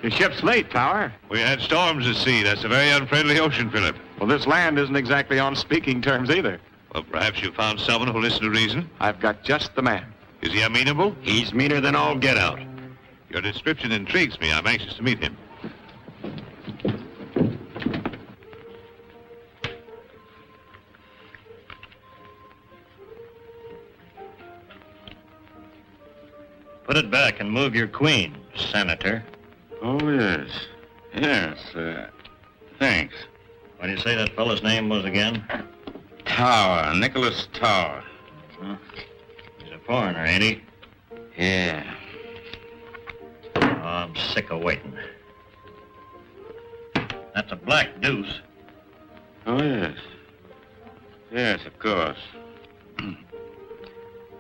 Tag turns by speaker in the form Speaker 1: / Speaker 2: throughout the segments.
Speaker 1: Your ship's late, Tower.
Speaker 2: We had storms at sea. That's a very unfriendly ocean, Philip.
Speaker 1: Well, this land isn't exactly on speaking terms either.
Speaker 2: Well, perhaps you found someone who'll listen to reason.
Speaker 1: I've got just the man.
Speaker 2: Is he amenable?
Speaker 1: He's meaner than all get out.
Speaker 2: Your description intrigues me. I'm anxious to meet him.
Speaker 3: Put it back and move your queen, Senator.
Speaker 4: Oh, yes. Yes, thanks.
Speaker 3: What do you say that fellow's name was again?
Speaker 4: Tower, Nicholas Tower.
Speaker 3: Huh? He's a foreigner, ain't he?
Speaker 4: Yeah.
Speaker 3: Oh, I'm sick of waiting. That's a black deuce.
Speaker 4: Oh, yes. Yes, of course.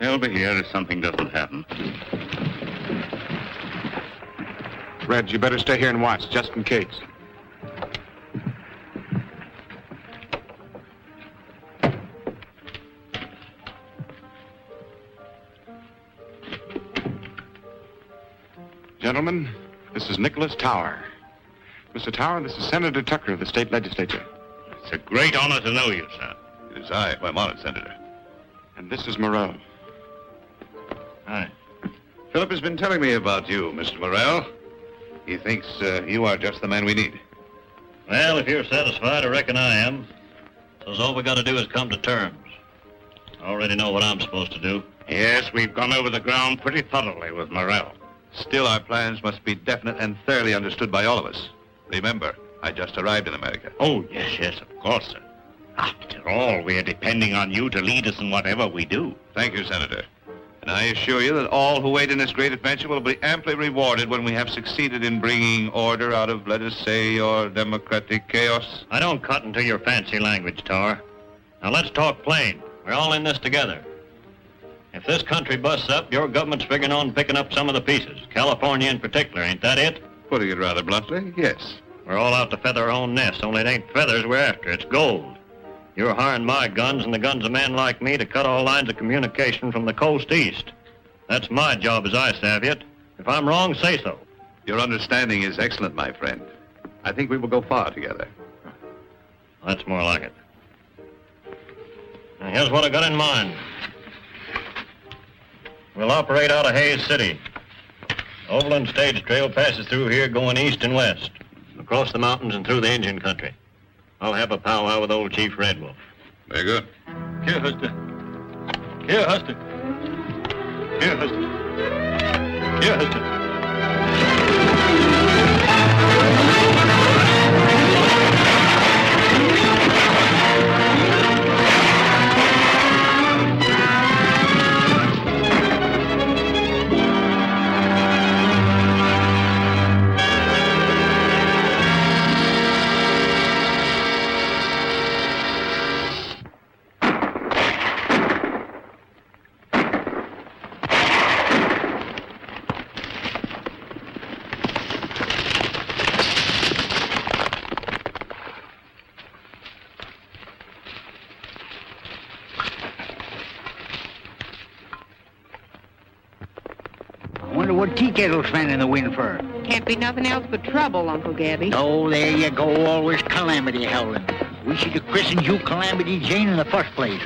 Speaker 4: They'll be here if something doesn't happen.
Speaker 1: Red, you better stay here and watch, just in case. Gentlemen, this is Nicholas Tower. Mr. Tower, this is Senator Tucker of the state legislature.
Speaker 3: It's a great honor to know you, sir.
Speaker 2: It is I. I'm honored, Senator.
Speaker 1: And this is Morrell.
Speaker 3: Hi.
Speaker 2: Philip has been telling me about you, Mr. Morrell. He thinks you are just the man we need.
Speaker 3: Well, if you're satisfied, I reckon I am. So all we got to do is come to terms. I already know what I'm supposed to do.
Speaker 4: Yes, we've gone over the ground pretty thoroughly with Morrell.
Speaker 2: Still, our plans must be definite and thoroughly understood by all of us. Remember, I just arrived in America.
Speaker 4: Oh, yes, of course, sir. After all, we are depending on you to lead us in whatever we do.
Speaker 2: Thank you, Senator. And I assure you that all who wait in this great adventure will be amply rewarded when we have succeeded in bringing order out of, let us say, your democratic chaos.
Speaker 3: I don't cut into your fancy language, Tar. Now let's talk plain. We're all in this together. If this country busts up, your government's figuring on picking up some of the pieces. California in particular, ain't that it?
Speaker 2: Putting it rather bluntly, yes.
Speaker 3: We're all out to feather our own nest, only it ain't feathers we're after, it's gold. You're hiring my guns and the guns of men like me to cut all lines of communication from the coast east. That's my job as I savvy it. If I'm wrong, say so.
Speaker 2: Your understanding is excellent, my friend. I think we will go far together.
Speaker 3: That's more like it. Now, here's what I got in mind. We'll operate out of Hayes City. Overland Stage Trail passes through here going east and west, across the mountains and through the Indian country. I'll have a powwow with old Chief Red Wolf.
Speaker 2: Very good.
Speaker 3: Here, Huster. Here, Huster. Here, Huster. Here, Huster.
Speaker 5: What tea kettle's fanning the wind for?
Speaker 6: Can't be nothing else but trouble, Uncle Gabby.
Speaker 5: Oh, there you go, always calamity howling. We should have christened you Calamity Jane in the first place.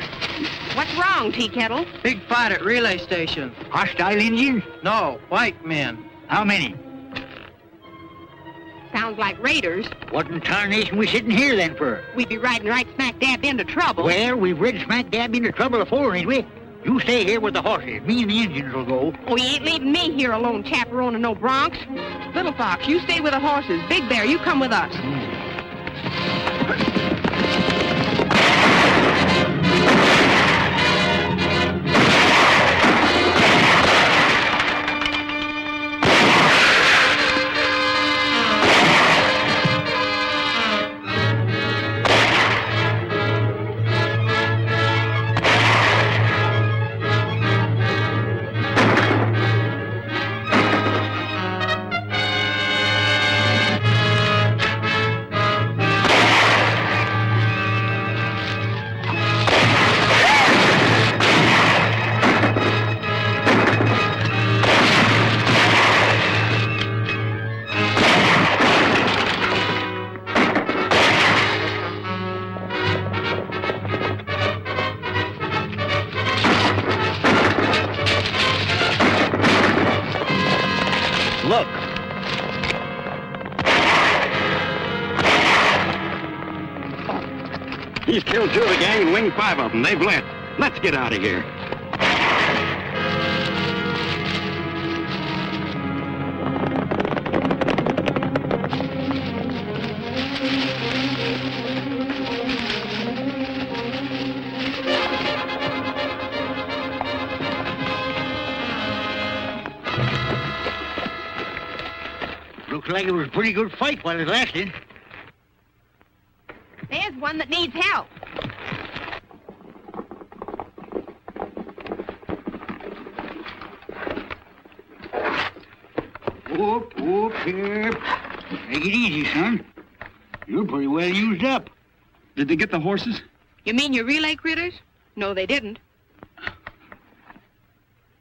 Speaker 6: What's wrong, Tea Kettle?
Speaker 7: Big fight at relay station.
Speaker 5: Hostile Indians?
Speaker 7: No, white men.
Speaker 5: How many?
Speaker 6: Sounds like raiders.
Speaker 5: What in tarnation we sitting here then for?
Speaker 6: We'd be riding right smack dab into trouble.
Speaker 5: Well, we've rid smack dab into trouble before, ain't we? You stay here with the horses. Me and the Indians will go.
Speaker 6: Oh, you ain't leaving me here alone, chaperoning no broncs. Little Fox, you stay with the horses. Big Bear, you come with us.
Speaker 8: thing, 5 of them. They've left. Let's get out of here.
Speaker 5: Looks like it was a pretty good fight while it lasted.
Speaker 6: There's one that needs help.
Speaker 5: Whoop, whoop, here. Take it easy, son. You're pretty well used up.
Speaker 8: Did they get the horses?
Speaker 6: You mean your relay critters? No, they didn't.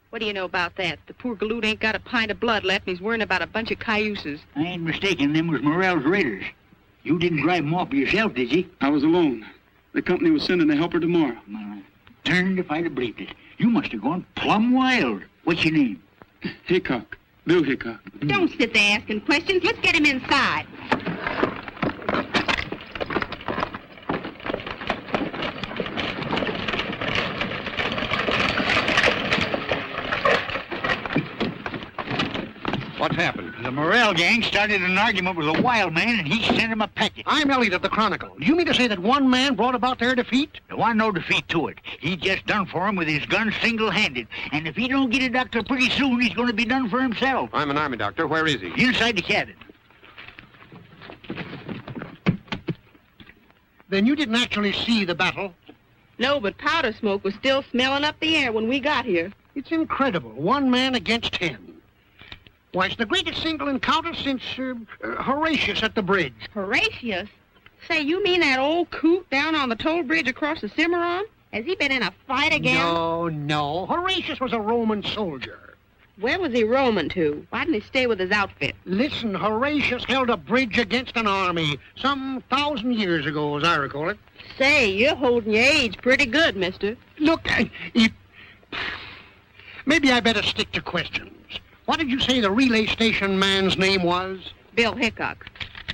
Speaker 6: What do you know about that? The poor galoot ain't got a pint of blood left, and he's worrying about a bunch of cayuses.
Speaker 5: I ain't mistaken, them was Morrell's raiders. You didn't drive them off yourself, did you?
Speaker 8: I was alone. The company was sending a helper tomorrow.
Speaker 5: Well, turned if I'd have believed it. You must have gone plumb wild. What's your name?
Speaker 8: Hickok. Bill Hickok.
Speaker 6: Don't sit there asking questions. Let's get him inside.
Speaker 8: What's happened?
Speaker 5: The Morrell gang started an argument with a wild man, and he sent him a packet.
Speaker 9: I'm Elliot of the Chronicle. Do you mean to say that one man brought about their defeat?
Speaker 5: There wasn't no defeat to it. He just done for him with his gun single-handed. And if he don't get a doctor pretty soon, he's going to be done for himself.
Speaker 8: I'm an army doctor. Where is he?
Speaker 5: Inside the cabin.
Speaker 9: Then you didn't actually see the battle?
Speaker 6: No, but powder smoke was still smelling up the air when we got here.
Speaker 9: It's incredible. 1 man against 10. Why, it's the greatest single encounter since Horatius at the bridge.
Speaker 6: Horatius? Say, you mean that old coot down on the toll bridge across the Cimarron? Has he been in a fight again?
Speaker 9: No. Horatius was a Roman soldier.
Speaker 6: Where was he roaming to? Why didn't he stay with his outfit?
Speaker 9: Listen, Horatius held a bridge against an army some 1,000 years ago, as I recall it.
Speaker 6: Say, you're holding your age pretty good, mister.
Speaker 9: Look, maybe I better stick to questions. What did you say the relay station man's name was?
Speaker 6: Bill Hickok.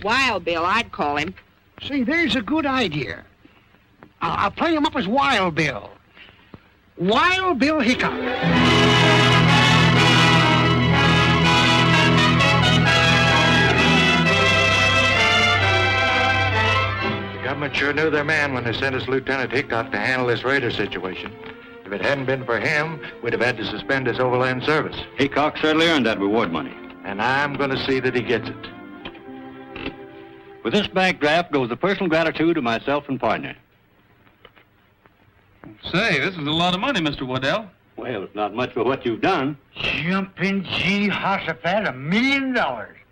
Speaker 6: Wild Bill, I'd call him.
Speaker 9: See, there's a good idea. I'll play him up as Wild Bill. Wild Bill Hickok.
Speaker 3: The government sure knew their man when they sent us Lieutenant Hickok to handle this raider situation. If it hadn't been for him, we'd have had to suspend his overland service.
Speaker 8: Hickok certainly earned that reward money.
Speaker 3: And I'm going to see that he gets it.
Speaker 8: With this bank draft goes the personal gratitude of myself and partner.
Speaker 10: Say, this is a lot of money, Mr. Waddell.
Speaker 8: Well, it's not much for what you've done.
Speaker 5: Jumping Jehoshaphat, $1 million.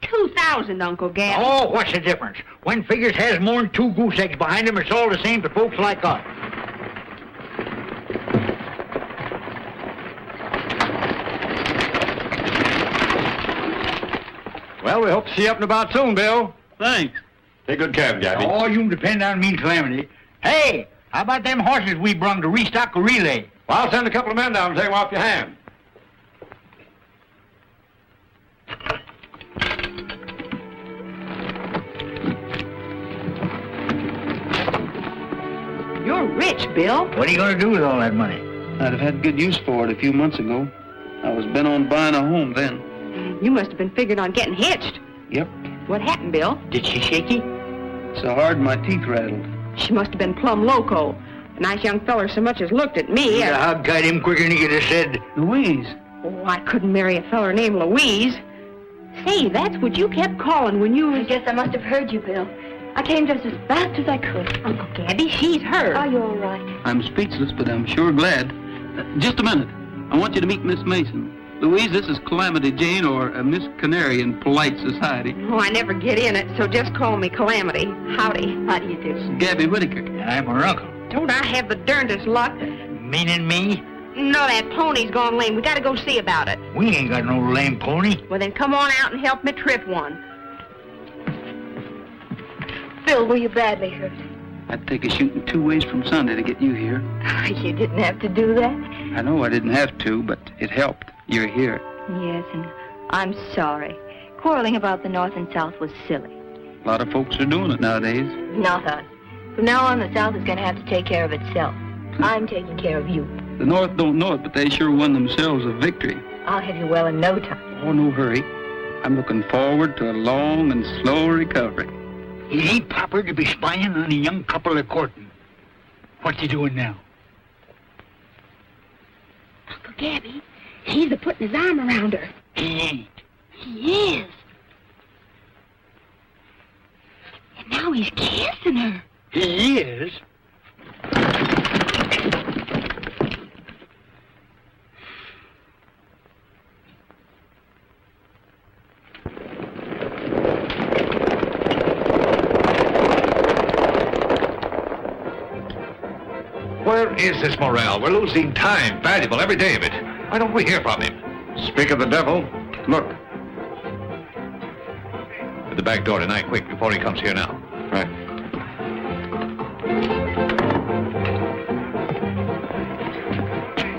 Speaker 6: 2,000, Uncle Gab.
Speaker 5: Oh, what's the difference? When figures has more than 2 goose eggs behind them, it's all the same to folks like us.
Speaker 8: Well, we hope to see you up and about soon, Bill.
Speaker 10: Thanks.
Speaker 8: Take good care of Gabby.
Speaker 5: Oh, you can depend on me, Calamity. Hey, how about them horses we brung to restock the relay?
Speaker 8: Well, I'll send a couple of men down and take them off your hand.
Speaker 6: You're rich, Bill.
Speaker 5: What are you going to do with all that money?
Speaker 10: I'd have had good use for it a few months ago. I was bent on buying a home then.
Speaker 6: You must have been figuring on getting hitched.
Speaker 10: Yep.
Speaker 6: What happened, Bill?
Speaker 5: Did she shake you?
Speaker 10: So hard my teeth rattled.
Speaker 6: She must have been plumb loco. A nice young feller so much as looked at me.
Speaker 5: The hog tied him quicker than he could have said.
Speaker 10: Louise.
Speaker 6: Oh, I couldn't marry a feller named Louise. Say, that's what you kept calling when you was...
Speaker 11: I guess I must have heard you, Bill. I came just as fast as I could.
Speaker 6: Uncle Gabby, she's hurt.
Speaker 11: Are you all right?
Speaker 10: I'm speechless, but I'm sure glad. Just a minute. I want you to meet Miss Mason. Louise, this is Calamity Jane, or Miss Canary in polite society.
Speaker 6: Oh, I never get in it, so just call me Calamity. Howdy.
Speaker 11: How do you do?
Speaker 10: Gabby Whitaker.
Speaker 5: And I'm her uncle.
Speaker 6: Don't I have the darndest luck?
Speaker 5: Meaning me?
Speaker 6: No, that pony's gone lame. We gotta go see about it.
Speaker 5: We ain't got no lame pony.
Speaker 6: Well, then come on out and help me trip one.
Speaker 11: Bill, were you badly hurt?
Speaker 10: I'd take a shooting 2 ways from Sunday to get you here.
Speaker 11: You didn't have to do that.
Speaker 10: I know I didn't have to, but it helped. You're here.
Speaker 11: Yes, and I'm sorry. Quarreling about the North and South was silly.
Speaker 10: A lot of folks are doing it nowadays.
Speaker 11: Not us. From now on, the South is going to have to take care of itself. I'm taking care of you.
Speaker 10: The North don't know it, but they sure won themselves a victory.
Speaker 11: I'll have you well in no time.
Speaker 10: Oh, no hurry. I'm looking forward to a long and slow recovery.
Speaker 5: It ain't proper to be spying on a young couple of courting. What's he doing now?
Speaker 6: Uncle Gabby, he's a-putting his arm around her.
Speaker 5: He ain't.
Speaker 6: He is. And now he's kissing her.
Speaker 5: He is?
Speaker 2: Where is this Morrell? We're losing time, valuable every day of it. Why don't we hear from him?
Speaker 1: Speak of the devil. Look.
Speaker 2: At the back door tonight, quick, before he comes here now.
Speaker 1: Right.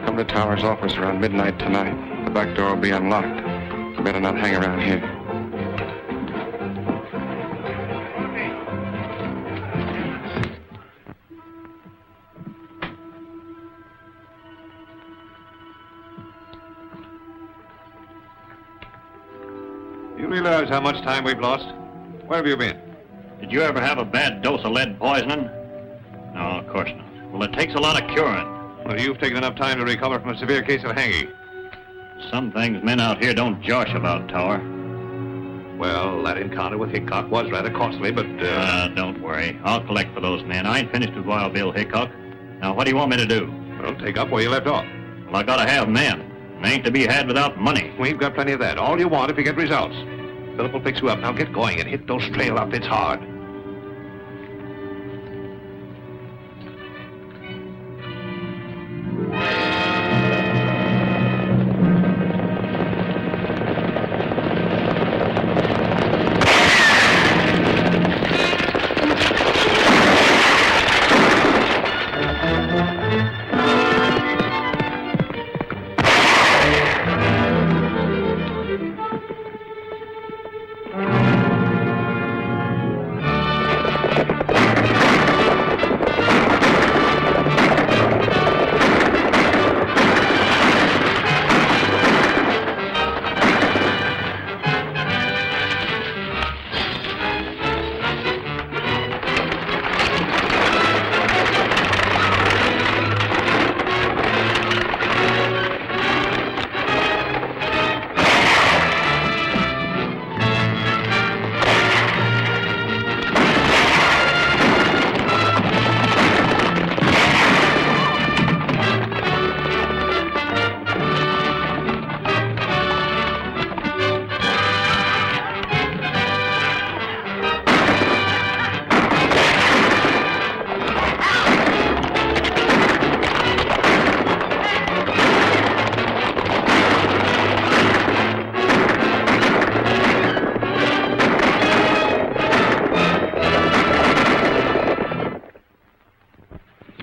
Speaker 1: Come to Tower's office around midnight tonight. The back door will be unlocked. You better not hang around here.
Speaker 2: You realize how much time we've lost? Where have you been?
Speaker 3: Did you ever have a bad dose of lead poisoning? No, of course not. Well, it takes a lot of curing.
Speaker 2: Well, you've taken enough time to recover from a severe case of hanging.
Speaker 3: Some things men out here don't josh about, Tower.
Speaker 2: Well, that encounter with Hickok was rather costly, but...
Speaker 3: Don't worry. I'll collect for those men. I ain't finished with Wild Bill Hickok. Now, what do you want me to do?
Speaker 2: Well, take up where you left off.
Speaker 3: Well, I gotta have men. They ain't to be had without money.
Speaker 2: We've got plenty of that. All you want if you get results. Philip will fix you up. Now get going and hit those trail outfits hard.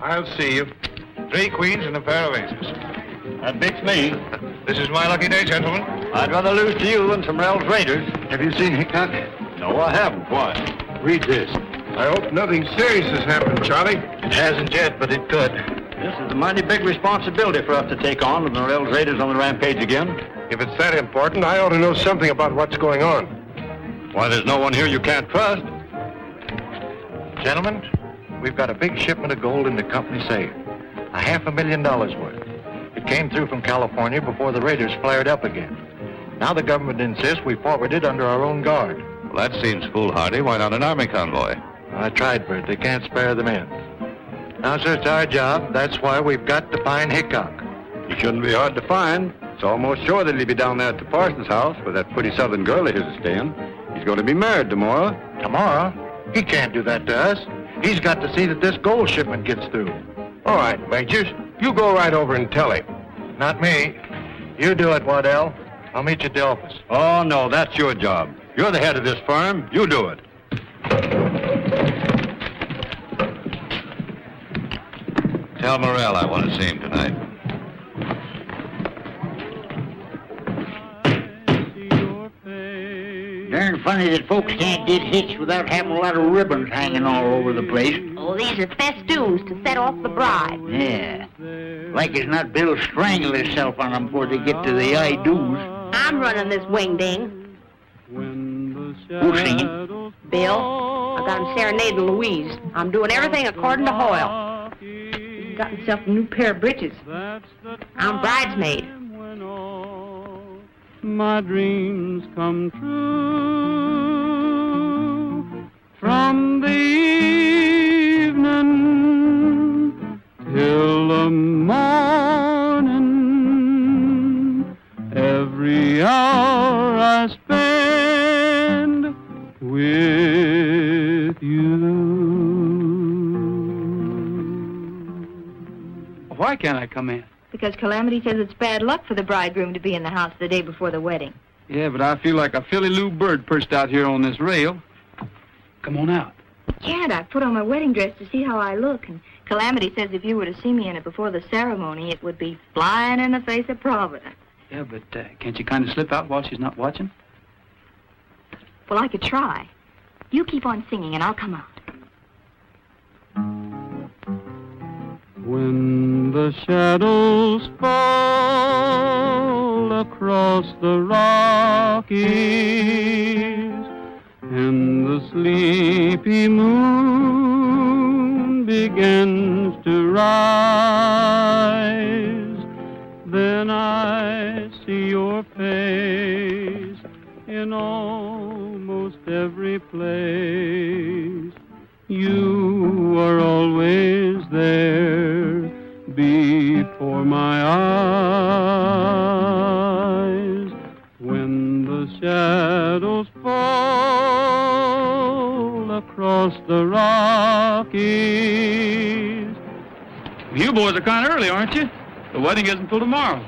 Speaker 1: I'll see you.
Speaker 2: 3 queens and a pair of aces.
Speaker 3: That beats me.
Speaker 2: This is my lucky day, gentlemen.
Speaker 3: I'd rather lose to you than some Rel's Raiders.
Speaker 1: Have you seen Hickok?
Speaker 3: No, I haven't. Why?
Speaker 1: Read this. I hope nothing serious has happened, Charlie.
Speaker 3: It hasn't yet, but it could. This is a mighty big responsibility for us to take on with the Rel's Raiders on the rampage again.
Speaker 1: If it's that important, I ought to know something about what's going on.
Speaker 3: Why, there's no one here you can't trust.
Speaker 12: Gentlemen, we've got a big shipment of gold in the company safe. $500,000 worth. It came through from California before the raiders flared up again. Now the government insists we forward it under our own guard.
Speaker 2: Well, that seems foolhardy. Why not an army convoy?
Speaker 12: I tried for it. They can't spare the men. Now, sir, it's our job. That's why we've got to find Hickok.
Speaker 8: He shouldn't be hard to find. It's almost sure that he'll be down there at the parson's house with that pretty southern girl of his is staying. He's going to be married tomorrow.
Speaker 12: Tomorrow? He can't do that to us. He's got to see that this gold shipment gets through.
Speaker 1: All right, Majors. You go right over and tell him.
Speaker 12: Not me. You do it, Waddell. I'll meet you at the office.
Speaker 8: Oh, no, that's your job. You're the head of this firm. You do it.
Speaker 2: Tell Morrell I want to see him tonight.
Speaker 8: Darn
Speaker 5: funny that folks can't get hitched without having a lot of ribbons hanging all over the place.
Speaker 6: Oh, these are festoons to set off the bride.
Speaker 5: Yeah. Like as not, Bill strangled himself on them before they get to the I-do's.
Speaker 6: I'm running this wing-ding.
Speaker 5: Who's singing?
Speaker 6: Bill. I got him serenading Louise. I'm doing everything according to Hoyle. He's got himself a new pair of breeches. I'm bridesmaid.
Speaker 13: My dreams come true from the evening till the morning. Every hour I spend with you.
Speaker 10: Why can't I come in?
Speaker 11: Because Calamity says it's bad luck for the bridegroom to be in the house the day before the wedding.
Speaker 10: Yeah, but I feel like a Philly Lou bird perched out here on this rail. Come on out.
Speaker 11: Can't I put on my wedding dress to see how I look? And Calamity says if you were to see me in it before the ceremony, it would be flying in the face of Providence.
Speaker 10: Yeah, but can't you kind of slip out while she's not watching?
Speaker 11: Well, I could try. You keep on singing and I'll come out.
Speaker 13: When the shadows fall across the Rockies and the sleepy moon begins to rise, then I see your face in almost every place. You are always there before my eyes. When the shadows fall across the Rockies.
Speaker 10: You boys are kind of early, aren't you? The wedding isn't till tomorrow.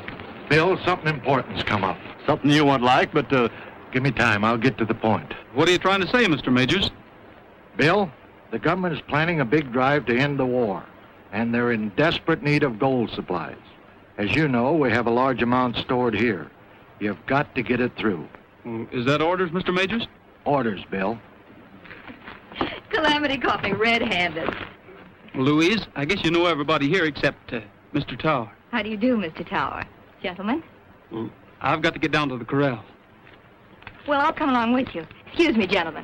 Speaker 12: Bill, something important's come up.
Speaker 8: Something you won't like, but
Speaker 12: Give me time. I'll get to the point.
Speaker 10: What are you trying to say, Mr. Majors?
Speaker 12: Bill, the government is planning a big drive to end the war, and they're in desperate need of gold supplies. As you know, we have a large amount stored here. You've got to get it through.
Speaker 10: Is that orders, Mr. Majors?
Speaker 12: Orders, Bill.
Speaker 11: Calamity caught me red-handed.
Speaker 10: Louise, I guess you know everybody here except Mr. Tower.
Speaker 11: How do you do, Mr. Tower? Gentlemen?
Speaker 10: Well, I've got to get down to the corral.
Speaker 11: Well, I'll come along with you. Excuse me, gentlemen.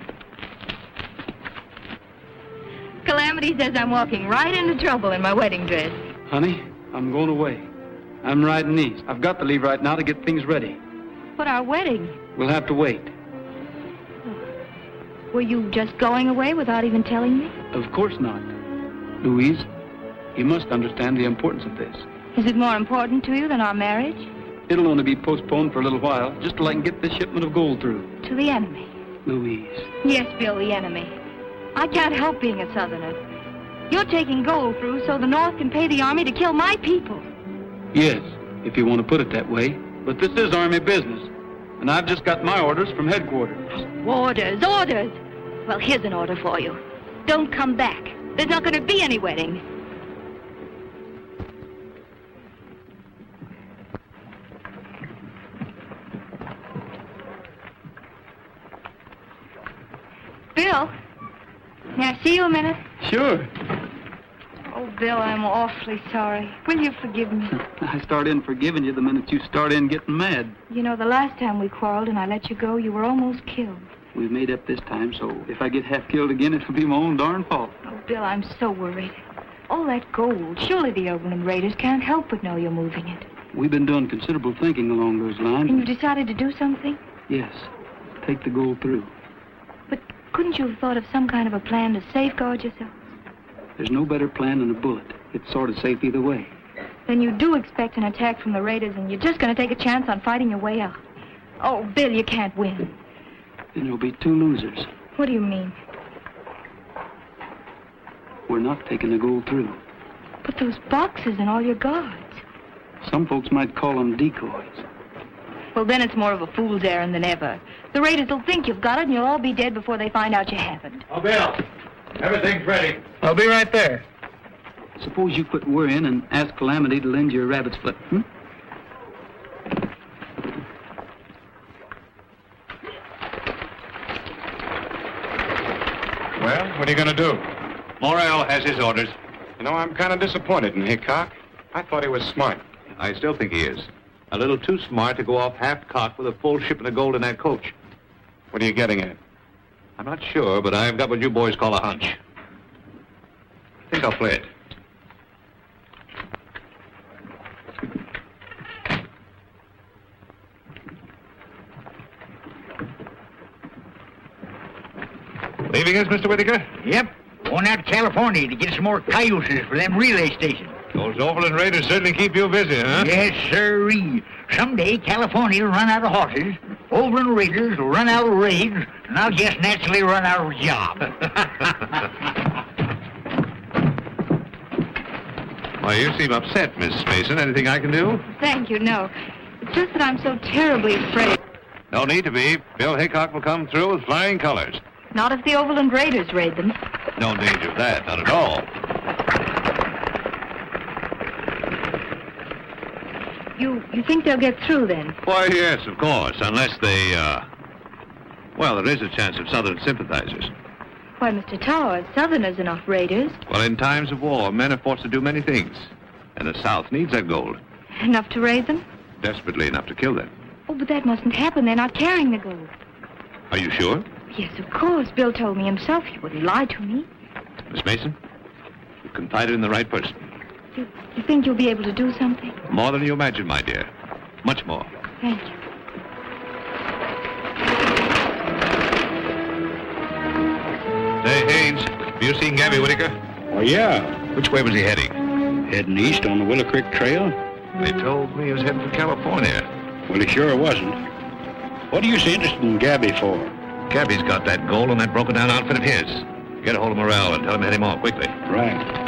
Speaker 11: Calamity says I'm walking right into trouble in my wedding dress.
Speaker 10: Honey, I'm going away. I'm riding east. I've got to leave right now to get things ready.
Speaker 11: But our wedding?
Speaker 10: We'll have to wait.
Speaker 11: Were you just going away without even telling me?
Speaker 10: Of course not. Louise, you must understand the importance of this.
Speaker 11: Is it more important to you than our marriage?
Speaker 10: It'll only be postponed for a little while, just till I can get this shipment of gold through.
Speaker 11: To the enemy?
Speaker 10: Louise.
Speaker 11: Yes, Bill, the enemy. I can't help being a Southerner. You're taking gold through so the North can pay the Army to kill my people.
Speaker 10: Yes, if you want to put it that way. But this is Army business, and I've just got my orders from headquarters.
Speaker 11: Orders, orders! Well, here's an order for you. Don't come back. There's not going to be any wedding. Bill, may I see you a minute?
Speaker 10: Sure.
Speaker 11: Oh, Bill, I'm awfully sorry. Will you forgive me?
Speaker 10: I start in forgiving you the minute you start in getting mad.
Speaker 11: You know, the last time we quarreled and I let you go, you were almost killed.
Speaker 10: We've made up this time, so if I get half killed again, it'll be my own darn fault.
Speaker 11: Oh, Bill, I'm so worried. All that gold, surely the Overland Raiders can't help but know you're moving it.
Speaker 10: We've been doing considerable thinking along those lines.
Speaker 11: And you decided to do something?
Speaker 10: Yes. Take the gold through.
Speaker 11: But couldn't you have thought of some kind of a plan to safeguard yourself?
Speaker 10: There's no better plan than a bullet. It's sort of safe either way.
Speaker 11: Then you do expect an attack from the Raiders, and you're just going to take a chance on fighting your way out. Oh, Bill, you can't win.
Speaker 10: Then there'll be two losers.
Speaker 11: What do you mean?
Speaker 10: We're not taking the gold through.
Speaker 11: But those boxes and all your guards.
Speaker 10: Some folks might call them decoys.
Speaker 11: Well, then it's more of a fool's errand than ever. The Raiders will think you've got it, and you'll all be dead before they find out you haven't.
Speaker 12: Oh, Bill, everything's ready.
Speaker 10: I'll be right there. Suppose you quit worrying and ask Calamity to lend you a rabbit's foot, hmm?
Speaker 1: What are you going to do?
Speaker 2: Morrell has his orders.
Speaker 1: You know, I'm kind of disappointed in Hickok. I thought he was smart.
Speaker 2: I still think he is. A little too smart to go off half-cocked with a full shipment of gold in that coach.
Speaker 1: What are you getting at?
Speaker 2: I'm not sure, but I've got what you boys call a hunch. I think I'll play it. Leaving us, Mr. Whittaker?
Speaker 5: Yep. Going out to California to get some more cayuses for them relay stations.
Speaker 2: Those Overland Raiders certainly keep you busy, huh?
Speaker 5: Yes, sirree. Someday California will run out of horses, Overland Raiders will run out of raids, and I'll just naturally run out of a job.
Speaker 2: Why, you seem upset, Miss Mason. Anything I can do?
Speaker 11: Thank you, no. It's just that I'm so terribly afraid.
Speaker 2: No need to be. Bill Hickok will come through with flying colors.
Speaker 11: Not if the Overland Raiders raid them.
Speaker 2: No danger of that, not at all.
Speaker 11: You think they'll get through then?
Speaker 2: Why, yes, of course, unless they, well, there is a chance of Southern sympathizers.
Speaker 11: Why, Mr. Tower, Southerners are not raiders.
Speaker 2: Well, in times of war, men are forced to do many things. And the South needs that gold.
Speaker 11: Enough to raid them?
Speaker 2: Desperately enough to kill them.
Speaker 11: Oh, but that mustn't happen. They're not carrying the gold.
Speaker 2: Are you sure?
Speaker 11: Yes, of course. Bill told me himself. He wouldn't lie to me.
Speaker 2: Miss Mason, you've confided in the right person.
Speaker 11: You think you'll be able to do something?
Speaker 2: More than you imagine, my dear. Much more.
Speaker 11: Thank you.
Speaker 2: Say, Haynes, have you seen Gabby Whittaker?
Speaker 14: Oh, yeah.
Speaker 2: Which way was he heading?
Speaker 14: Heading east on the Willow Creek Trail?
Speaker 2: They told me he was heading for California.
Speaker 14: Well, he sure wasn't. What are you so interested in Gabby for?
Speaker 2: Gabby's got that gold on that broken-down outfit of his. Get a hold of Morrell and tell him to head him off quickly.
Speaker 14: Right.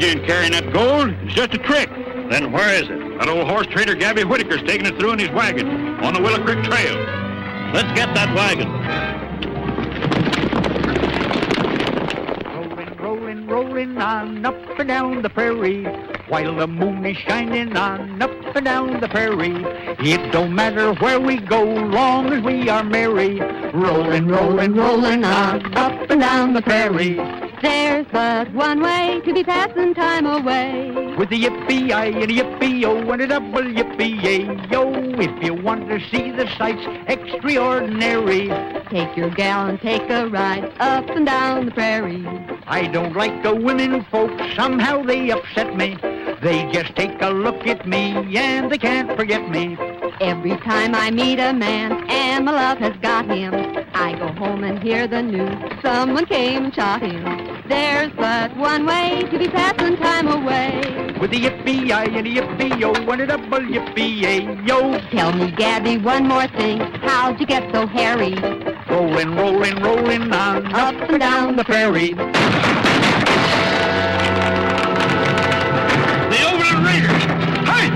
Speaker 14: Ain't carrying that gold. It's just a trick.
Speaker 3: Then where is it?
Speaker 14: That old horse trader Gabby Whittaker's taking it through in his wagon on the Willow Creek Trail.
Speaker 3: Let's get that wagon.
Speaker 5: Rolling, rolling, rolling on up and down the prairie, while the moon is shining on up and down the prairie. It don't matter where we go, long as we are merry. Rolling, rolling, rolling on up and down the prairie.
Speaker 15: There's but one way to be passing time away.
Speaker 5: With a yippee-I and a yippee-oh and a double yippee-yay-yo. If you want to see the sights extraordinary,
Speaker 15: take your gal and take a ride up and down the prairie.
Speaker 5: I don't like the women folks, somehow they upset me. They just take a look at me and they can't forget me.
Speaker 15: Every time I meet a man and my love has got him, I go home and hear the news, someone came and shot him. There's but one way to be passing time away.
Speaker 5: With a yippee-I and a yippee-oh and a double yippee-yay-yo.
Speaker 15: Tell me, Gabby, one more thing, how'd you get so hairy?
Speaker 5: Rolling, rolling, rolling on
Speaker 15: up and down the prairie.
Speaker 14: The Overland Raiders! Hey!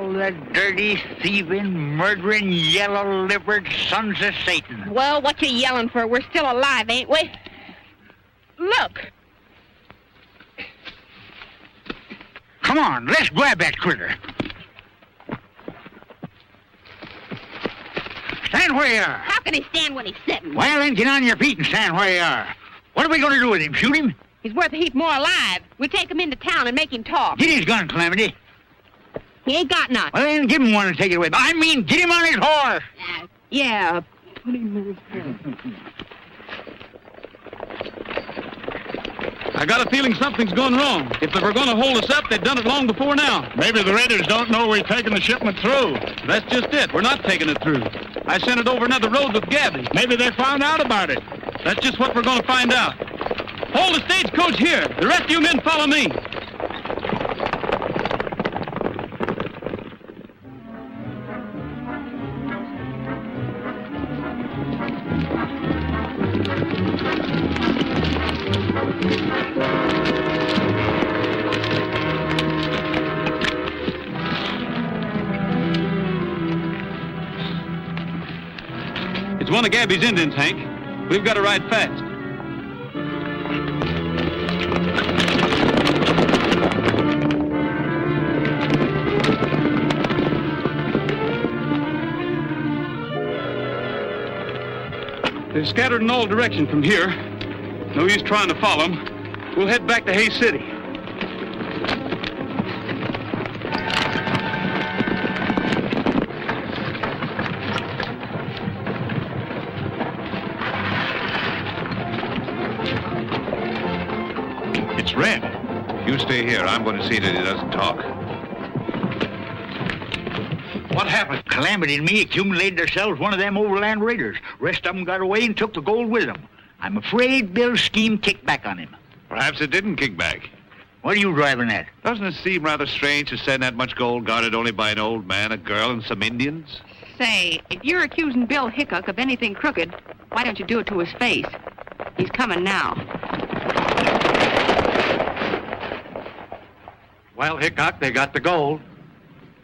Speaker 5: all the dirty, thieving, murdering, yellow-livered sons of Satan.
Speaker 6: Well, what you yelling for? We're still alive, ain't we? Look.
Speaker 5: Come on, let's grab that critter. Stand where you are.
Speaker 6: How can he stand when he's sitting?
Speaker 5: Well, then get on your feet and stand where you are. What are we going to do with him? Shoot him?
Speaker 6: He's worth a heap more alive. We'll take him into town and make him talk.
Speaker 5: Get his gun, Calamity.
Speaker 6: He ain't got none.
Speaker 5: Well, then give him one and take it away. I mean, get him on his horse.
Speaker 6: Yeah, put him in his horse.
Speaker 14: I got a feeling something's gone wrong. If they were going to hold us up, they'd done it long before now.
Speaker 16: Maybe the raiders don't know we're taking the shipment through.
Speaker 14: That's just it. We're not taking it through. I sent it over another road with Gabby.
Speaker 16: Maybe they found out about it.
Speaker 14: That's just what we're going to find out. Hold the stagecoach here. The rest of you men follow me. It's one of Gabby's Indians, Hank. We've got to ride fast. They're scattered in all directions from here. No use trying to follow them. We'll head back to Hay City.
Speaker 2: It's Red. You stay here. I'm going to see that he doesn't talk.
Speaker 5: What happened? Calamity and me accumulated ourselves one of them overland raiders. Rest of them got away and took the gold with them. I'm afraid Bill's scheme kicked back on him.
Speaker 2: Perhaps it didn't kick back.
Speaker 5: What are you driving at?
Speaker 2: Doesn't it seem rather strange to send that much gold guarded only by an old man, a girl, and some Indians?
Speaker 6: Say, if you're accusing Bill Hickok of anything crooked, why don't you do it to his face? He's coming now.
Speaker 12: Well, Hickok, they got the gold.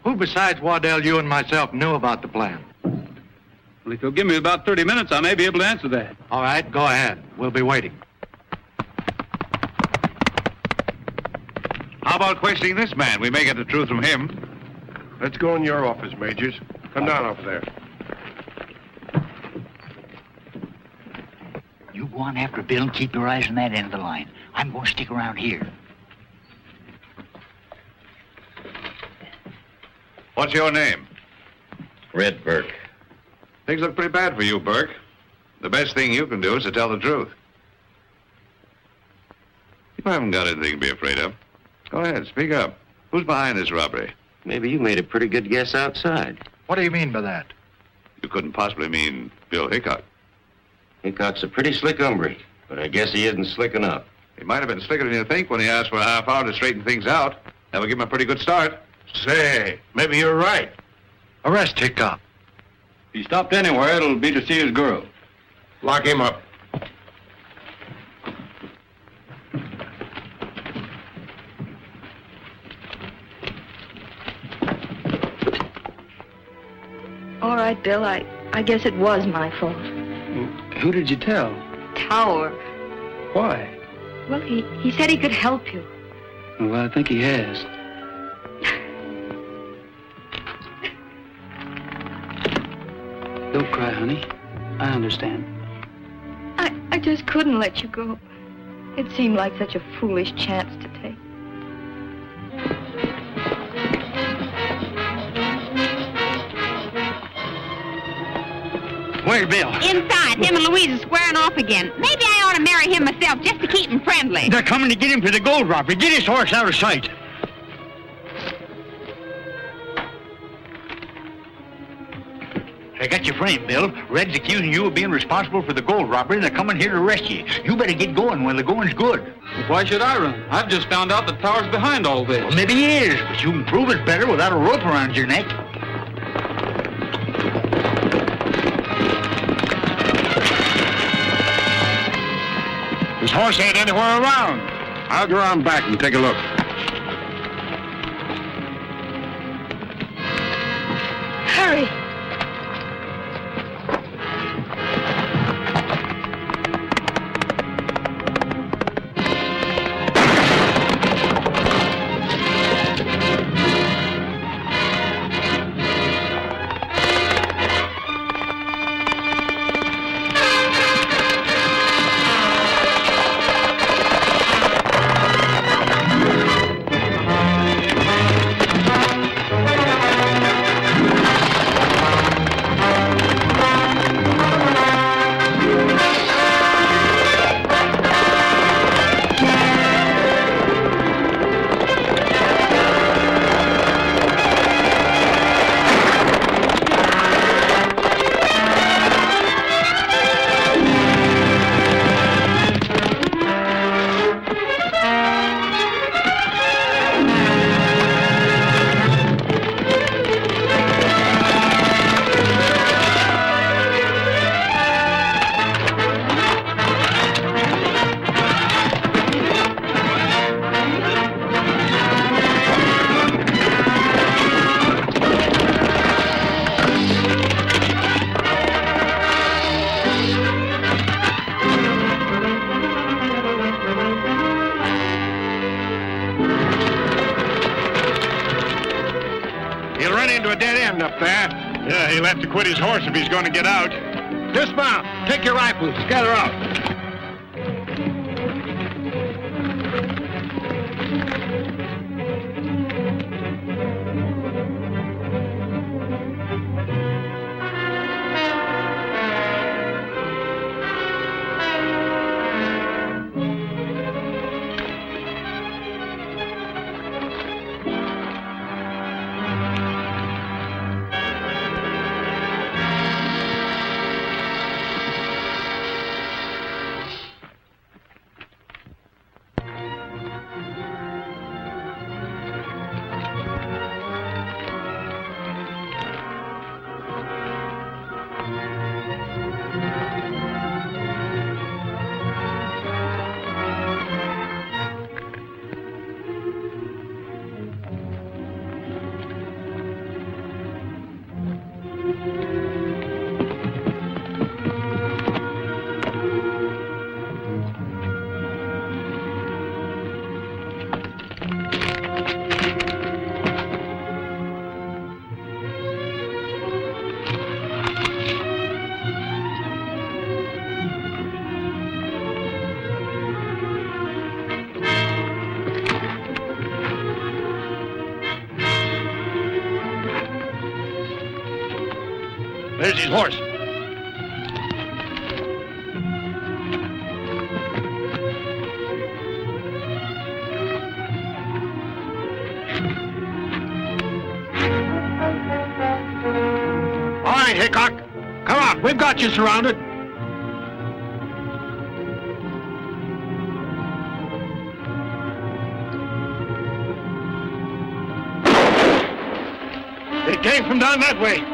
Speaker 12: Who besides Waddell, you and myself knew about the plan?
Speaker 14: Well, if you'll give me about 30 minutes, I may be able to answer that.
Speaker 12: All right, go ahead. We'll be waiting.
Speaker 2: How about questioning this man? We may get the truth from him.
Speaker 16: Let's go in your office, Majors. Come down over there.
Speaker 5: You go on after Bill and keep your eyes on that end of the line. I'm going to stick around here.
Speaker 2: What's your name?
Speaker 3: Red Burke.
Speaker 2: Things look pretty bad for you, Burke. The best thing you can do is to tell the truth. You haven't got anything to be afraid of. Go ahead, speak up. Who's behind this robbery?
Speaker 3: Maybe you made a pretty good guess outside.
Speaker 12: What do you mean by that?
Speaker 2: You couldn't possibly mean Bill Hickok.
Speaker 3: Hickok's a pretty slick hombre, but I guess he isn't slick enough.
Speaker 2: He might have been slicker than you think when he asked for a half hour to straighten things out. That would give him a pretty good start.
Speaker 16: Say, maybe you're right.
Speaker 12: Arrest Hickok.
Speaker 3: If he stopped anywhere, it'll be to see his girl.
Speaker 16: Lock him up.
Speaker 11: All right, Bill, I guess it was my fault.
Speaker 10: Who did you tell?
Speaker 11: Tower.
Speaker 10: Why?
Speaker 11: Well, he said he could help you.
Speaker 10: Well, I think he has. Don't cry, honey. I understand.
Speaker 11: I just couldn't let you go. It seemed like such a foolish chance to take.
Speaker 5: Where's Bill?
Speaker 6: Inside. Him and Louise are squaring off again. Maybe I ought to marry him myself just to keep him friendly.
Speaker 5: They're coming to get him for the gold robbery. Get his horse out of sight. I got your frame, Bill. Red's accusing you of being responsible for the gold robbery, and they're coming here to arrest you. You better get going when the going's good.
Speaker 14: Why should I run? I've just found out that Tower's behind all this.
Speaker 5: Well, maybe he is, but you can prove it better without a rope around your neck.
Speaker 16: His horse ain't anywhere around. I'll go around back and take a look. to a dead end up there. Yeah, he'll have to quit his horse if he's going to get out.
Speaker 9: Dismount. Take your rifles. Scatter out.
Speaker 16: There's his horse.
Speaker 9: All right, Hickok. Come on, we've got you surrounded.
Speaker 16: They came from down that way.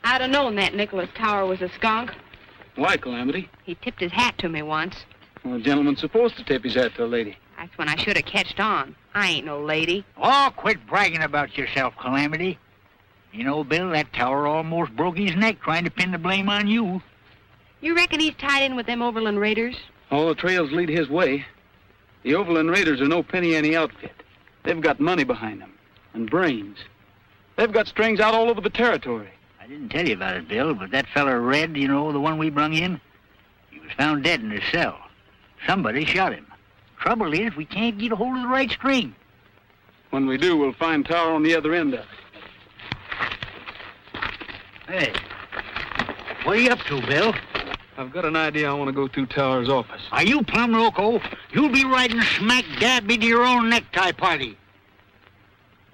Speaker 6: I'd have known that Nicholas Tower was a skunk.
Speaker 14: Why, Calamity?
Speaker 6: He tipped his hat to me once.
Speaker 14: Well, a gentleman's supposed to tip his hat to a lady.
Speaker 6: That's when I should have catched on. I ain't no lady.
Speaker 17: Oh, quit bragging about yourself, Calamity. You know, Bill, that tower almost broke his neck trying to pin the blame on you.
Speaker 6: You reckon he's tied in with them Overland Raiders?
Speaker 14: All the trails lead his way. The Overland Raiders are no penny-ante outfit. They've got money behind them, and brains. They've got strings out all over the territory.
Speaker 17: I didn't tell you about it, Bill, but that feller Red, you know, the one we brung in, he was found dead in his cell. Somebody shot him. Trouble is, we can't get a hold of the right string.
Speaker 14: When we do, we'll find Tower on the other end of it.
Speaker 17: Hey, what are you up to, Bill?
Speaker 14: I've got an idea I want to go to Tower's office.
Speaker 17: Are you plumb loco? You'll be riding smack dab into your own necktie party.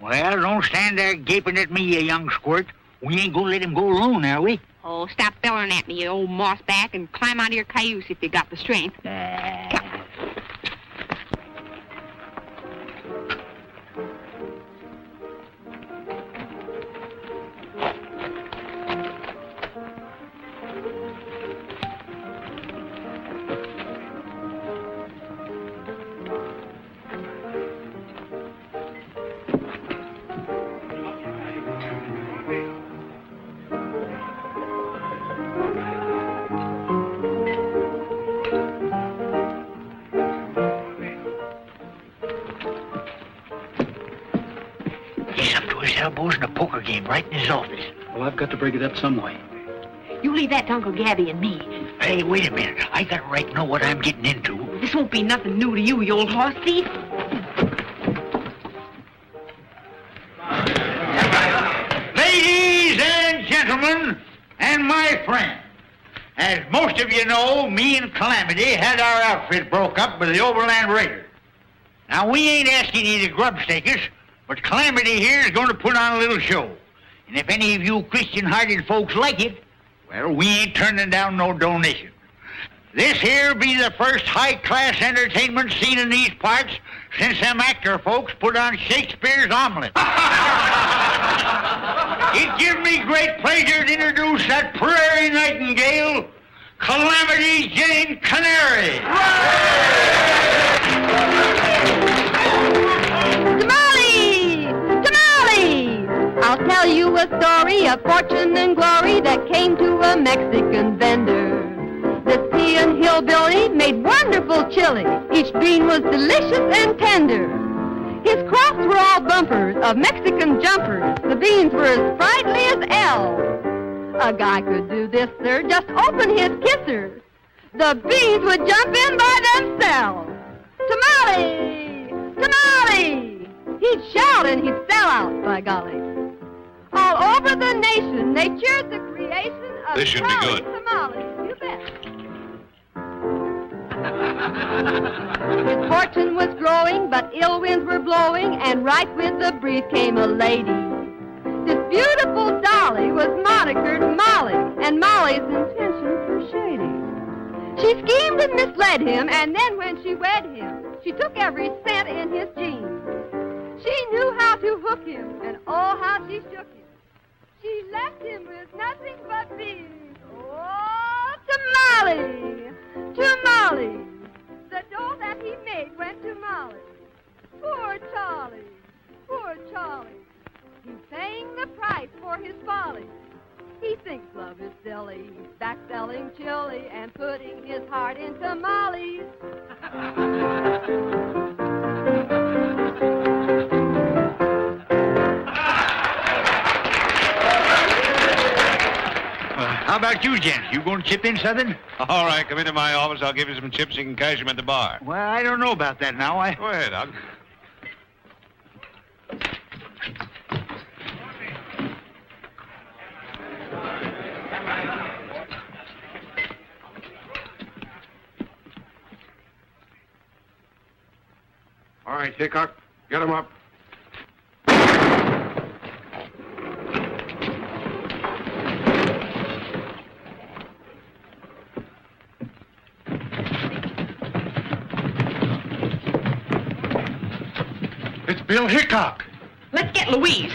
Speaker 17: Well, don't stand there gaping at me, you young squirt. We ain't gonna let him go alone, are we?
Speaker 6: Oh, stop bellering at me, you old mossback, and climb out of your cayuse if you got the strength. Come.
Speaker 17: Elbows in a poker game right in his office.
Speaker 14: Well, I've got to break it up some way.
Speaker 6: You leave that to Uncle Gabby and me.
Speaker 17: Hey, wait a minute. I got a right to know what I'm getting into.
Speaker 6: This won't be nothing new to you, you old horse thief.
Speaker 17: Ladies and gentlemen, friend. As most of you know, me and Calamity had our outfit broke up by the Overland Raiders. Now, we ain't asking you to grub-stake us, but Calamity here is going to put on a little show. And if any of you Christian-hearted folks like it, well, we ain't turning down no donation. This here be the first high-class entertainment seen in these parts since them actor folks put on Shakespeare's Omelette. It gives me great pleasure to introduce that prairie nightingale, Calamity Jane Canary.
Speaker 15: I'll tell you a story of fortune and glory that came to a Mexican vendor. This peon hillbilly made wonderful chili. Each bean was delicious and tender. His crops were all bumpers of Mexican jumpers. The beans were as sprightly as elves. A guy could do this, sir, just open his kisser. The beans would jump in by themselves. Tamale! Tamale! He'd shout and he'd sell out, by golly. All over the nation, they cheered the creation of
Speaker 2: This should be good.
Speaker 15: tamales. You bet. His fortune was growing, but ill winds were blowing, and right with the breeze came a lady. This beautiful dolly was monikered Molly, and Molly's intentions were shady. She schemed and misled him, and then when she wed him, she took every cent in his jeans. She knew how to hook him, and oh, how she shook him. She left him with nothing but beans. Oh, tamale! Tamale! The dough that he made went to Molly. Poor Charlie! Poor Charlie! He's paying the price for his folly. He thinks love is silly. He's back selling chili and putting his heart in tamales.
Speaker 17: How about you, gents? You going to chip in, Southern?
Speaker 2: All right, come into my office. I'll give you some chips. You can cash them at the bar.
Speaker 17: Well, I don't know about that now.
Speaker 2: Go ahead.
Speaker 8: All right, Hickok, get him up. It's Bill Hickok.
Speaker 6: Let's get Louise.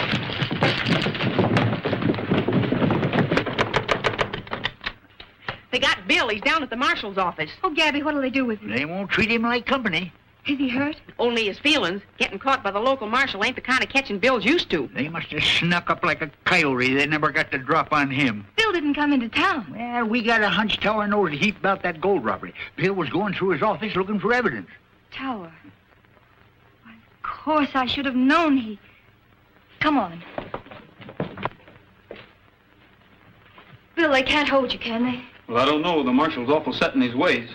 Speaker 6: They got Bill. He's down at the marshal's office.
Speaker 11: Oh, Gabby, what'll they do with him?
Speaker 17: They won't treat him like company.
Speaker 11: Is he hurt?
Speaker 6: Only his feelings. Getting caught by the local marshal ain't the kind of catching Bill's used to.
Speaker 17: They must have snuck up like a coyote. They never got the drop on him.
Speaker 11: Bill didn't come into town.
Speaker 17: Well, we got a hunch Tower knows a heap about that gold robbery. Bill was going through his office looking for evidence.
Speaker 11: Tower. Why, of course, I should have known he... Come on. Bill, they can't hold you, can they?
Speaker 10: Well, I don't know. The marshal's awful set in his ways.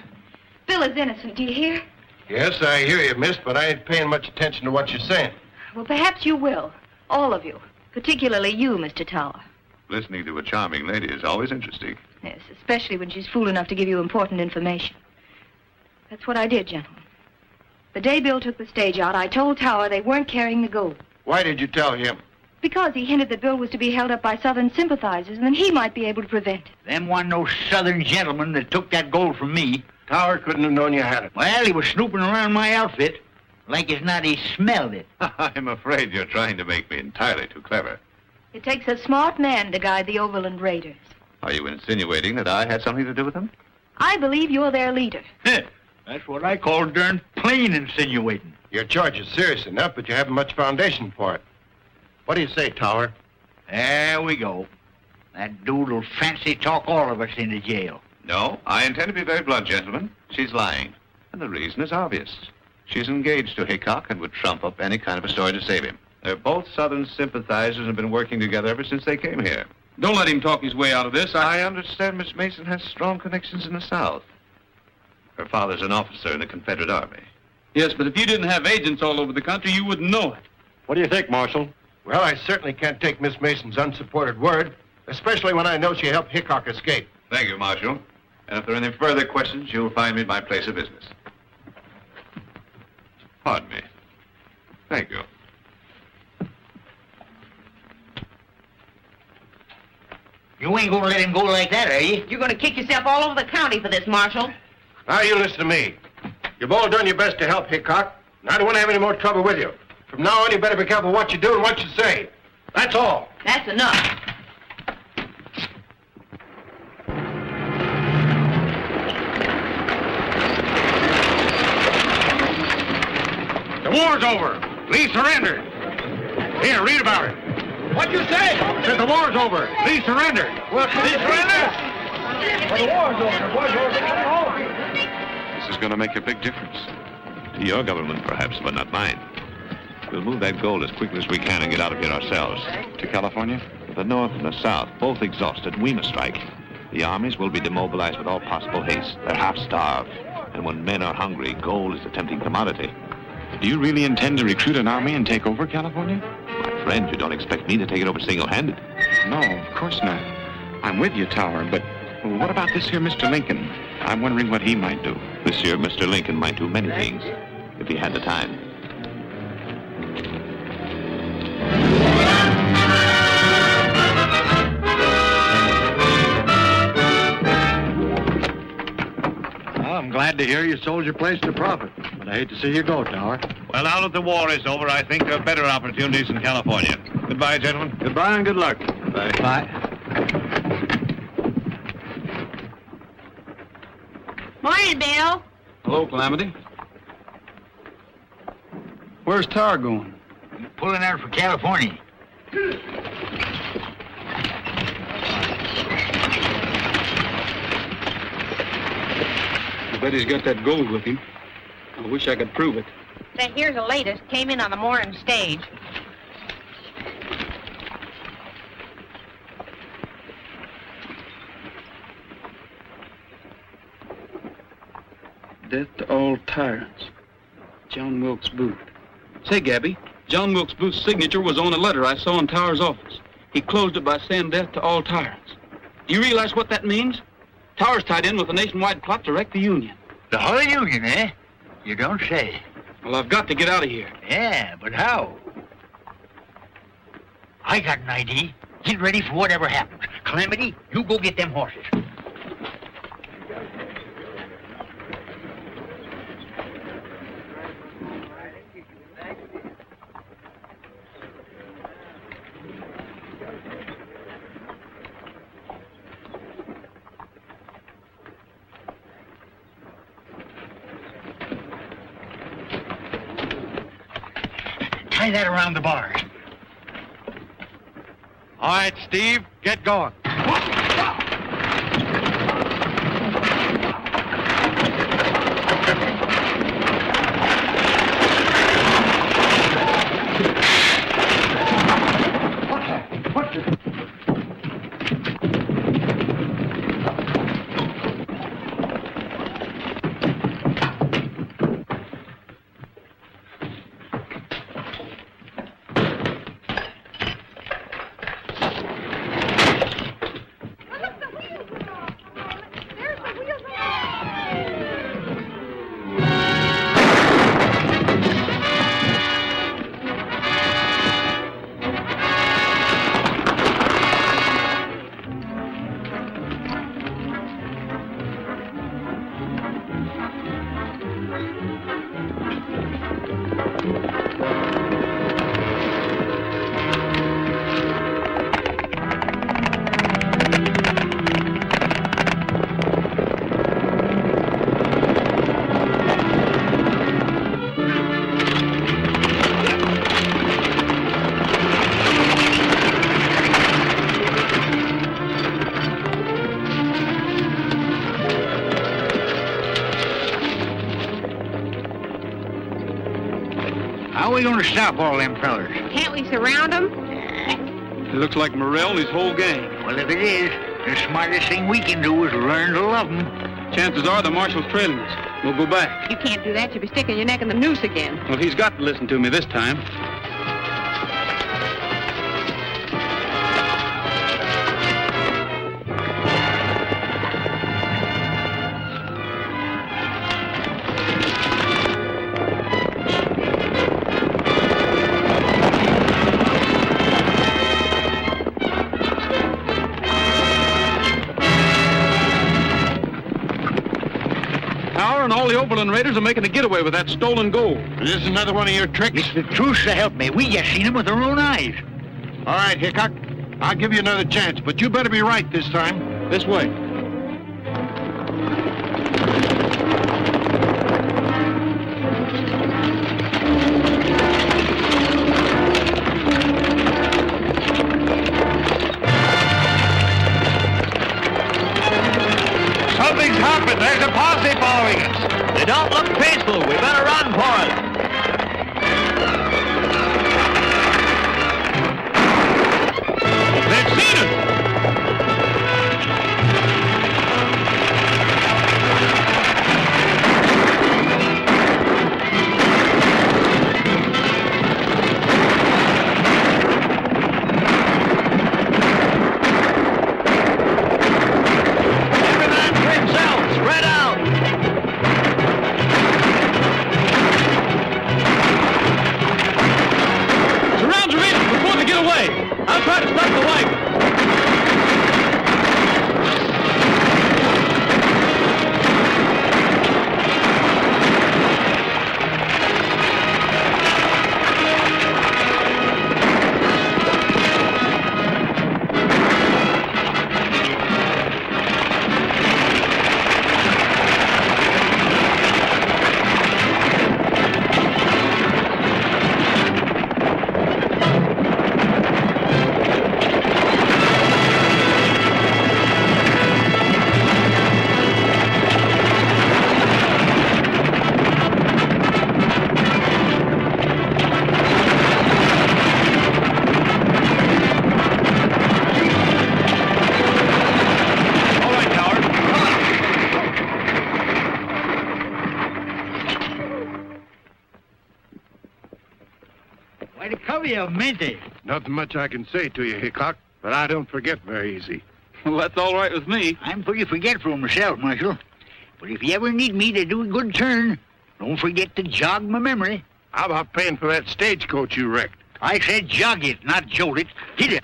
Speaker 11: Bill is innocent, do you hear?
Speaker 8: Yes, I hear you, miss, but I ain't paying much attention to what you're saying.
Speaker 11: Well, perhaps you will. All of you. Particularly you, Mr. Tower.
Speaker 2: Listening to a charming lady is always interesting.
Speaker 11: Yes, especially when she's fool enough to give you important information. That's what I did, gentlemen. The day Bill took the stage out, I told Tower they weren't carrying the gold.
Speaker 8: Why did you tell him?
Speaker 11: Because he hinted that Bill was to be held up by Southern sympathizers, and then he might be able to prevent it.
Speaker 17: Them wasn't no Southern gentlemen that took that gold from me.
Speaker 8: Tower couldn't have known you had it.
Speaker 17: Well, he was snooping around my outfit. Like as not, he smelled it.
Speaker 2: I'm afraid you're trying to make me entirely too clever.
Speaker 11: It takes a smart man to guide the Overland Raiders.
Speaker 2: Are you insinuating that I had something to do with them?
Speaker 11: I believe you're their leader.
Speaker 17: That's what I call darn plain insinuating.
Speaker 8: Your charge is serious enough, but you haven't much foundation for it. What do you say, Tower?
Speaker 17: There we go. That dude'll fancy talk all of us into jail.
Speaker 2: No, I intend to be very blunt, gentlemen. She's lying. And the reason is obvious. She's engaged to Hickok and would trump up any kind of a story to save him. They're both Southern sympathizers and have been working together ever since they came here.
Speaker 10: Don't let him talk his way out of this.
Speaker 2: I understand Miss Mason has strong connections in the South. Her father's an officer in the Confederate Army.
Speaker 10: Yes, but if you didn't have agents all over the country, you wouldn't know it.
Speaker 8: What do you think, Marshal? Well, I certainly can't take Miss Mason's unsupported word.
Speaker 12: especially when I know she helped Hickok escape.
Speaker 2: Thank you, Marshal. And if there are any further questions, you'll find me at my place of business. Pardon me. Thank you.
Speaker 17: You ain't gonna let him go like that, are you?
Speaker 6: You're going to kick yourself all over the county for this, Marshal.
Speaker 12: Now you listen to me. You've all done your best to help Hickok, and I don't want to have any more trouble with you. From now on, you better be careful what you do and what you say. That's all.
Speaker 6: That's enough.
Speaker 16: The war's over. Lee surrendered. Here, read about it.
Speaker 9: What'd you say?
Speaker 16: Said the war's over. Lee surrendered.
Speaker 9: What, Lee surrendered? Well, the war's over. The war's over.
Speaker 1: This is going to make a big difference.
Speaker 2: To your government, perhaps, but not mine. We'll move that gold as quickly as we can and get out of here ourselves.
Speaker 1: To California?
Speaker 2: The North and the South, both exhausted. We must strike. The armies will be demobilized with all possible haste. They're half-starved. And when men are hungry, gold is a tempting commodity.
Speaker 1: Do you really intend to recruit an army and take over California?
Speaker 2: My friend, you don't expect me to take it over single-handed.
Speaker 1: No, of course not. I'm with you, Tower, but what about this here Mr. Lincoln? I'm wondering what he might do.
Speaker 2: This here Mr. Lincoln might do many things, if he had the time.
Speaker 12: I'm glad to hear you sold your place to profit, but I hate to see you go, Tower.
Speaker 3: Well, now that the war is over, I think there are better opportunities in California. Goodbye, gentlemen.
Speaker 12: Goodbye and good luck.
Speaker 2: Bye.
Speaker 9: Bye.
Speaker 6: Morning, Bill.
Speaker 14: Hello, Calamity. Where's Tower going?
Speaker 17: He's pulling out for California.
Speaker 14: I bet he's got that gold with him. I wish I could prove it.
Speaker 6: Say, here's the latest. Came in on the morning stage.
Speaker 14: Death to all tyrants. John Wilkes Booth. Say, Gabby, John Wilkes Booth's signature was on a letter I saw in Tower's office. He closed it by saying death to all tyrants. Do you realize what that means? Tower's tied in with a nationwide plot to wreck the Union.
Speaker 17: The whole Union, eh? You don't say.
Speaker 14: Well, I've got to get out of here.
Speaker 17: Yeah, but how? I got an idea. Get ready for whatever happens. Calamity, you go get them horses. Tie that around the bars.
Speaker 12: All right, Steve, get going.
Speaker 17: How are we going to stop all them fellers?
Speaker 6: Can't we surround them?
Speaker 14: It looks like Morrell and his whole gang.
Speaker 17: Well, if it is, the smartest thing we can do is learn to love them.
Speaker 14: Chances are the marshal's trailing us. We'll go back.
Speaker 6: You can't do that. You'll be sticking your neck in the noose again.
Speaker 14: Well, he's got to listen to me this time. Overland Raiders are making a getaway with that stolen gold.
Speaker 12: Is this another one of your tricks?
Speaker 17: It's the truth, so help me. We just seen him with our own eyes.
Speaker 12: All right, Hickok. I'll give you another chance, but you better be right this time.
Speaker 14: This way.
Speaker 17: Something's happened. There's a posse following us.
Speaker 3: They don't look peaceful. We better run for it.
Speaker 14: They've seen us.
Speaker 3: Every man for himself. Spread out.
Speaker 14: Surround your men before they get away. I'll try to stop the wagon. All right, Howard.
Speaker 17: Why, the cover you meant it.
Speaker 12: Nothing much I can say to you, Hickok, but I don't forget very easy.
Speaker 14: Well, that's all right with me.
Speaker 17: I'm pretty forgetful myself, Marshal. But if you ever need me to do a good turn, don't forget to jog my memory.
Speaker 12: How about paying for that stagecoach you wrecked?
Speaker 17: I said jog it, not jolt it. Hit it.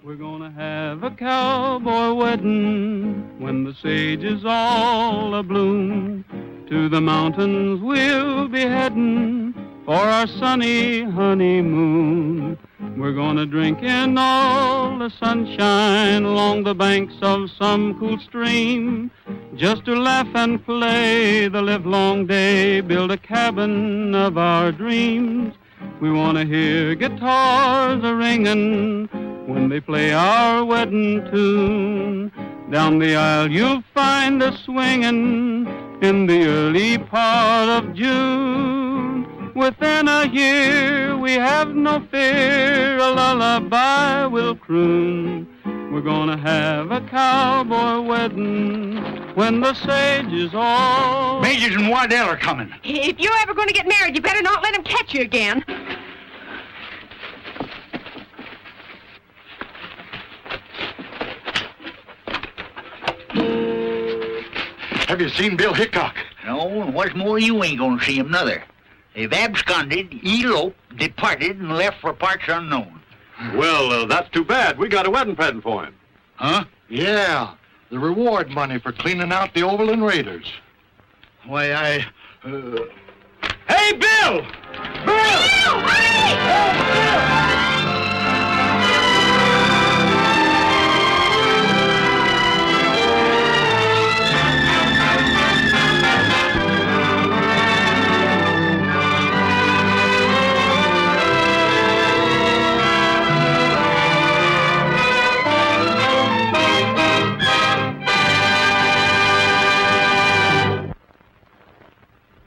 Speaker 13: We're gonna have a cowboy wedding when the sage is all abloom. To the mountains we'll be heading for our sunny honeymoon. We're gonna drink in all the sunshine along the banks of some cool stream. Just to laugh and play the livelong day, build a cabin of our dreams. We wanna hear guitars a-ringing when they play our wedding tune. Down the aisle you'll find us swinging in the early part of June. Within a year we have no fear, a lullaby will croon. We're gonna have a cowboy wedding when the sage is all...
Speaker 17: Majors and Waddell are coming.
Speaker 6: If you're ever going to get married, you better not let him catch you again.
Speaker 12: Have you seen Bill Hickok?
Speaker 17: No, and what's more, you ain't gonna see him, nother. They've absconded, eloped, departed, and left for parts unknown.
Speaker 8: Well, that's too bad. We got a wedding present for him.
Speaker 17: Huh?
Speaker 12: Yeah, the reward money for cleaning out the Overland Raiders.
Speaker 17: Why,
Speaker 14: Hey, Bill!